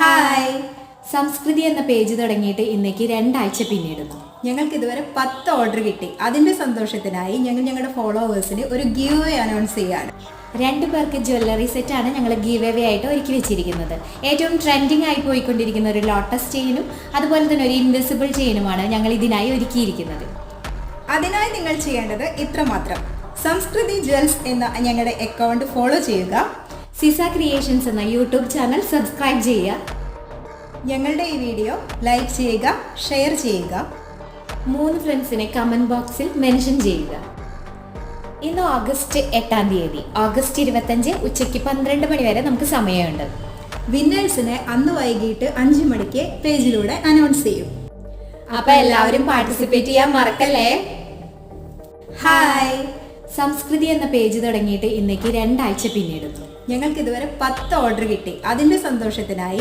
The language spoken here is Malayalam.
ഹായ്. സംസ്കൃതി എന്ന പേജ് തുടങ്ങിയിട്ട് ഇന്നേക്ക് 2 ആഴ്ച പിന്നിടുന്നു. ഞങ്ങൾക്ക് ഇതുവരെ 10 ഓർഡർ കിട്ടി. അതിന്റെ സന്തോഷത്തിനായി ഞങ്ങൾ ഞങ്ങളുടെ ഫോളോവേഴ്സിന് ഒരു ഗീവ് അവേ അനൗൺസ് ചെയ്യാണ്. 2 പേർക്ക് ജ്വല്ലറി സെറ്റാണ് ഞങ്ങൾ ഗീവ് അവേ ആയിട്ട് ഒരുക്കി വെച്ചിരിക്കുന്നത്. ഏറ്റവും ട്രെൻഡിങ് ആയി പോയിക്കൊണ്ടിരിക്കുന്ന ഒരു ലോട്ടസ് ചെയിനും അതുപോലെ തന്നെ ഒരു ഇൻവിസിബിൾ ചെയിനുമാണ് ഞങ്ങൾ ഇതിനായി ഒരുക്കിയിരിക്കുന്നത്. അതിനായി നിങ്ങൾ ചെയ്യേണ്ടത് ഇത്രമാത്രം: സംസ്കൃതി ജ്വൽസ് എന്ന ഞങ്ങളുടെ അക്കൗണ്ട് ഫോളോ ചെയ്യുക, സിസ ക്രിയേഷൻസ് എന്ന യൂട്യൂബ് ചാനൽ സബ്സ്ക്രൈബ് ചെയ്യുക, ഞങ്ങളുടെ ഈ വീഡിയോ ലൈക്ക് ചെയ്യുക, ഷെയർ ചെയ്യുക, 3 ഫ്രണ്ട്സിനെ കമൻറ്റ് ബോക്സിൽ മെൻഷൻ ചെയ്യുക. ഇന്ന് ഓഗസ്റ്റ് 8-ാം തീയതി, ഓഗസ്റ്റ് 25 ഉച്ചയ്ക്ക് 12 മണി വരെ നമുക്ക് സമയമുണ്ട്. വിന്നേഴ്സിനെ അന്ന് വൈകിട്ട് 5 മണിക്ക് പേജിലൂടെ അനൗൺസ് ചെയ്യും. അപ്പോൾ എല്ലാവരും പാർട്ടിസിപ്പേറ്റ് ചെയ്യാൻ മറക്കല്ലേ. ഹായ്. സംസ്കൃതി എന്ന പേജ് തുടങ്ങിയിട്ട് ഇന്നേക്ക് 2 ആഴ്ച പിന്നിടുന്നു. ഞങ്ങൾക്ക് ഇതുവരെ 10 ഓർഡർ കിട്ടി. അതിന്റെ സന്തോഷത്തിനായി